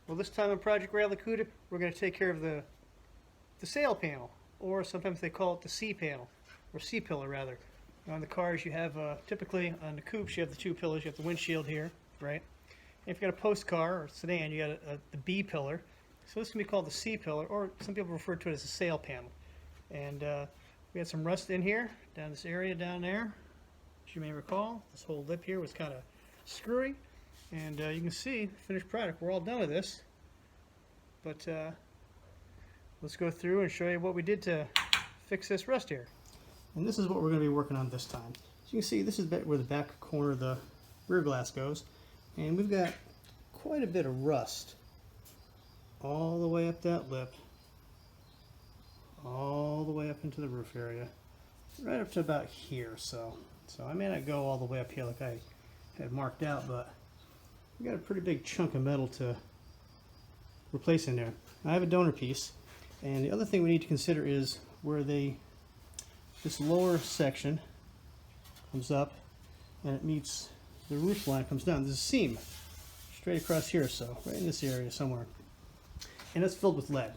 Well, this time in Project Barracuda, we're going to take care of the sail panel, or sometimes they call it the C panel, or C pillar rather. On the cars, you have typically on the coupes, you have the two pillars. You have the windshield here, right? And if you got a post car or sedan, you got the B pillar. So this can be called the C pillar, or some people refer to it as the sail panel. And we had some rust in here, down this area down there. As you may recall, this whole lip here was kind of screwy. And you can see, finished product, we're all done with this. But let's go through and show you what we did to fix this rust here. And this is what we're going to be working on this time. So you can see this is where the back corner of the rear glass goes. And we've got quite a bit of rust all the way up that lip, all the way up into the roof area, right up to about here. So I may not go all the way up here like I had marked out, but we got a pretty big chunk of metal to replace in there. I have a donor piece, and the other thing we need to consider is where this lower section comes up and it meets the roof line, comes down. There's a seam straight across here, so right in this area somewhere, and it's filled with lead.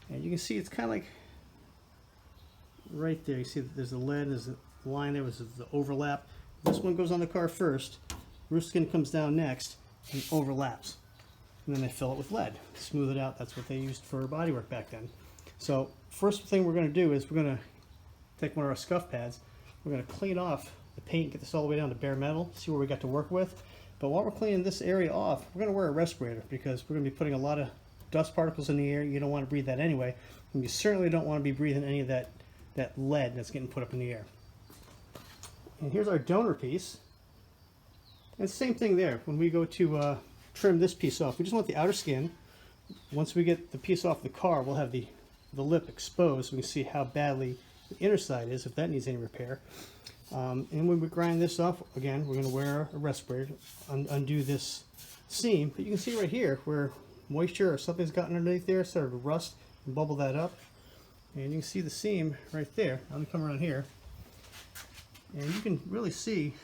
And you can see it's kind of like right there. You see that there's the lead, there's the line there, was the overlap. This one goes on the car first, roof skin comes down next and overlaps, and then they fill it with lead, smooth it out. That's what they used for bodywork back then. So first thing we're going to do is we're going to take one of our scuff pads, we're going to clean off the paint, get this all the way down to bare metal, see where we got to work with. But while we're cleaning this area off, we're going to wear a respirator because we're going to be putting a lot of dust particles in the air. You don't want to breathe that anyway, and you certainly don't want to be breathing any of that lead that's getting put up in the air. And here's our donor piece. And same thing there. When we go to trim this piece off, we just want the outer skin. Once we get the piece off the car, we'll have the lip exposed so we can see how badly the inner side is, if that needs any repair. And when we grind this off, again, we're going to wear a respirator, undo this seam. But you can see right here where moisture or something's gotten underneath there, started to rust and bubble that up. And you can see the seam right there. I'm going to come around here. And you can really see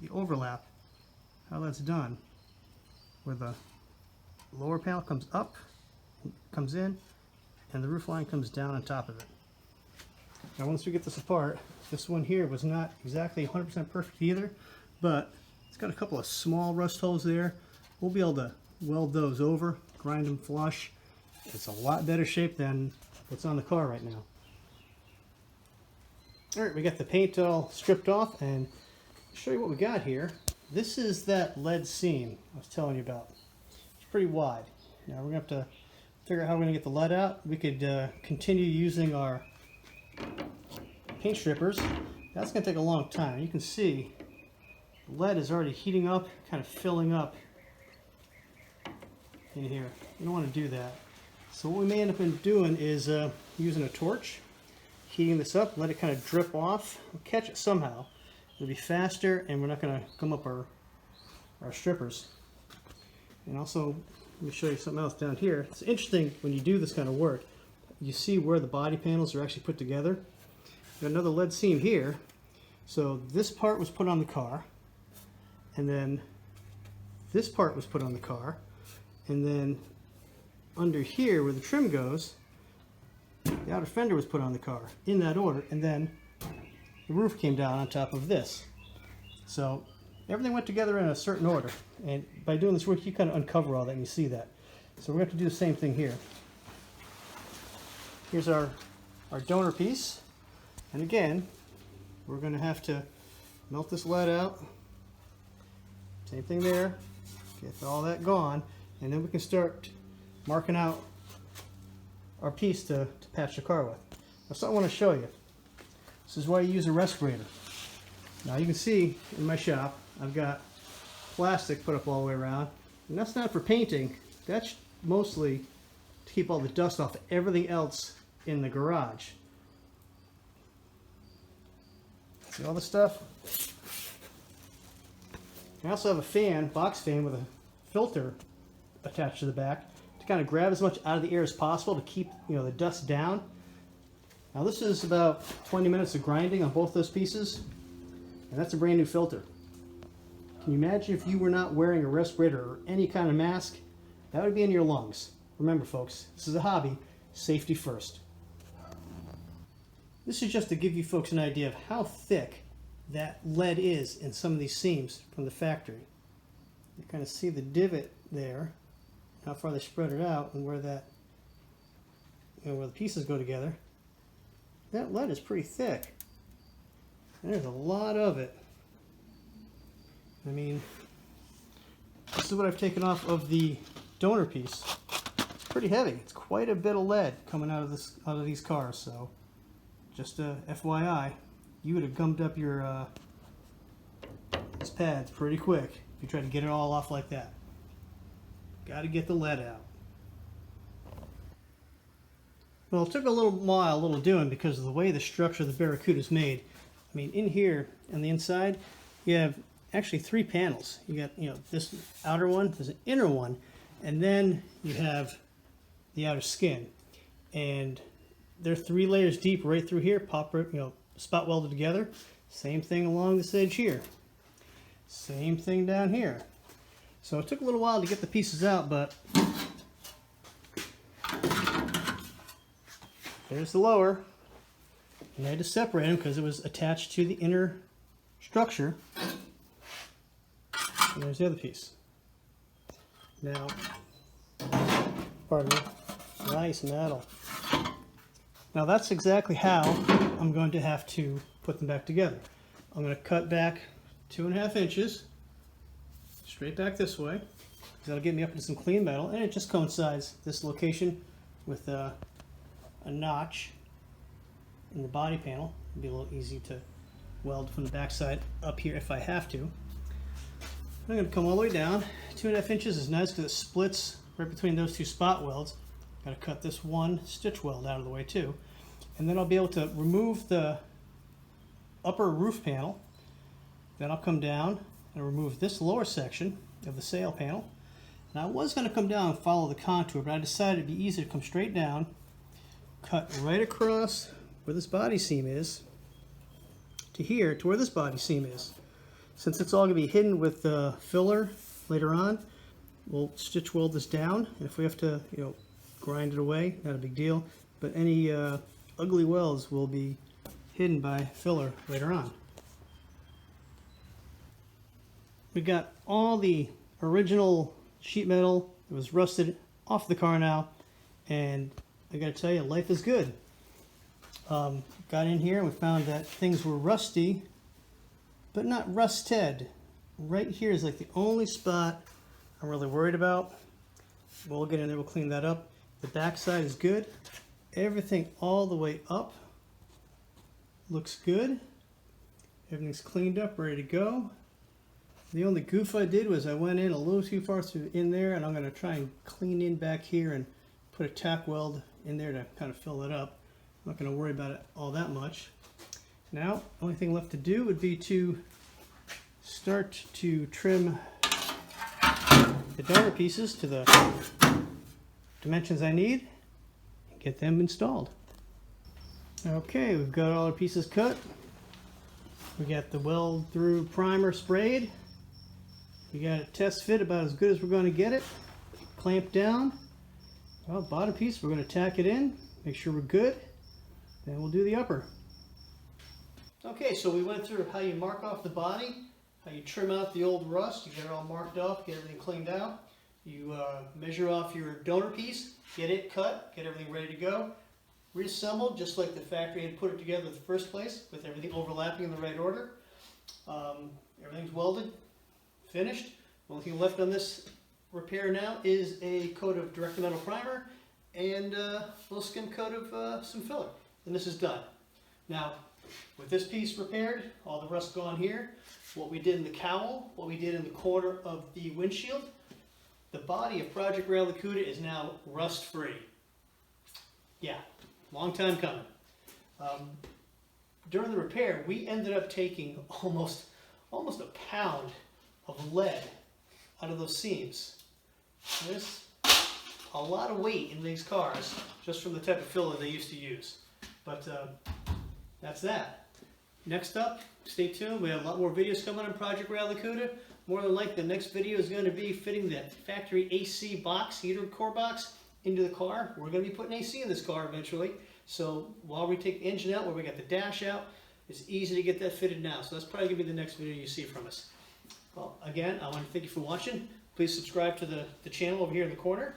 the overlap, how that's done, where the lower panel comes up, comes in, and the roof line comes down on top of it. Now once we get this apart, this one here was not exactly 100% perfect either, but it's got a couple of small rust holes there. We'll be able to weld those over, grind them flush. It's a lot better shape than what's on the car right now. Alright, we got the paint all stripped off, and I'll show you what we got here. This is that lead seam I was telling you about. It's pretty wide. Now we're going to have to figure out how we're going to get the lead out. We could continue using our paint strippers. That's going to take a long time. You can see the lead is already heating up, kind of filling up in here. You don't want to do that. So what we may end up doing is using a torch, heating this up, let it kind of drip off. We'll catch it somehow. It'll be faster, and we're not going to gum up our strippers. And also, let me show you something else down here. It's interesting when you do this kind of work. You see where the body panels are actually put together. Got another lead seam here. So this part was put on the car, and then this part was put on the car, and then under here where the trim goes, the outer fender was put on the car in that order, and then the roof came down on top of this. So everything went together in a certain order, and by doing this work you kind of uncover all that and you see that. So we're going to have to do the same thing here. Here's our donor piece, and again we're going to have to melt this lead out. Same thing there, get all that gone, and then we can start marking out our piece to patch the car with. Now something I want to show you. This is why you use a respirator. Now you can see in my shop I've got plastic put up all the way around, and that's not for painting. That's mostly to keep all the dust off of everything else in the garage. See all this stuff? I also have a fan, box fan with a filter attached to the back to kind of grab as much out of the air as possible to keep the dust down. Now this is about 20 minutes of grinding on both those pieces, and that's a brand new filter. Can you imagine if you were not wearing a respirator or any kind of mask? That would be in your lungs. Remember, folks, this is a hobby. Safety first. This is just to give you folks an idea of how thick that lead is in some of these seams from the factory. You kind of see the divot there, how far they spread it out, and where that, where the pieces go together. That lead is pretty thick. There's a lot of it. I mean, this is what I've taken off of the donor piece. It's pretty heavy. It's quite a bit of lead coming out of these cars. So, just a FYI, you would have gummed up your these pads pretty quick if you tried to get it all off like that. Got to get the lead out. Well, it took a little doing because of the way the structure of the Barracuda is made. I mean, in here, on the inside, you have actually 3 panels. You got, this outer one, there's an inner one, and then you have the outer skin. And they're 3 layers deep right through here, spot welded together. Same thing along this edge here. Same thing down here. So it took a little while to get the pieces out, but there's the lower. And I had to separate them because it was attached to the inner structure. And there's the other piece. Now, pardon me, nice metal. Now that's exactly how I'm going to have to put them back together. I'm going to cut back 2.5 inches, straight back this way, because that'll get me up into some clean metal, and it just coincides this location with a notch in the body panel. It'll be a little easy to weld from the backside up here if I have to. I'm going to come all the way down. 2.5 inches is nice because it splits right between those 2 spot welds. Got to cut this one stitch weld out of the way too. And then I'll be able to remove the upper roof panel. Then I'll come down and remove this lower section of the sail panel. And I was going to come down and follow the contour, but I decided it'd be easier to come straight down, cut right across where this body seam is to here, to where this body seam is. Since it's all going to be hidden with filler later on, we'll stitch weld this down, and if we have to, grind it away, not a big deal. But any ugly welds will be hidden by filler later on. We got all the original sheet metal that was rusted off the car now, and I gotta tell you, life is good. Got in here and we found that things were rusty, but not rusted. Right here is like the only spot I'm really worried about. We'll get in there, we'll clean that up. The back side is good. Everything all the way up looks good. Everything's cleaned up, ready to go. The only goof I did was I went in a little too far in there, and I'm going to try and clean in back here and put a tack weld in there to kind of fill it up. I'm not going to worry about it all that much. Now, the only thing left to do would be to start to trim the donor pieces to the dimensions I need and get them installed. Okay, we've got all our pieces cut. We got the weld through primer sprayed. We got it test fit about as good as we're going to get it. Clamped down. Well, bottom piece, we're going to tack it in, make sure we're good. Then we'll do the upper. Okay, so we went through how you mark off the body, how you trim out the old rust, you get it all marked off, get everything cleaned out. You measure off your donor piece, get it cut, get everything ready to go. Reassembled just like the factory had put it together in the first place, with everything overlapping in the right order. Everything's welded, finished. The only thing left on this repair now is a coat of direct metal primer and a little skim coat of some filler. And this is done. Now, with this piece repaired, all the rust gone here, what we did in the cowl, what we did in the corner of the windshield, the body of Project Barracuda is now rust-free. Yeah, long time coming. During the repair, we ended up taking almost a pound of lead out of those seams. There's a lot of weight in these cars just from the type of filler they used to use. But that's that. Next up, stay tuned. We have a lot more videos coming on Project Barracuda. more than likely the next video is going to be fitting the factory AC box, heater core box, into the car. We're going to be putting AC in this car eventually. So while we take the engine out, where we got the dash out, it's easy to get that fitted now. So that's probably going to be the next video you see from us. Well, again, I want to thank you for watching. Please subscribe to the channel over here in the corner.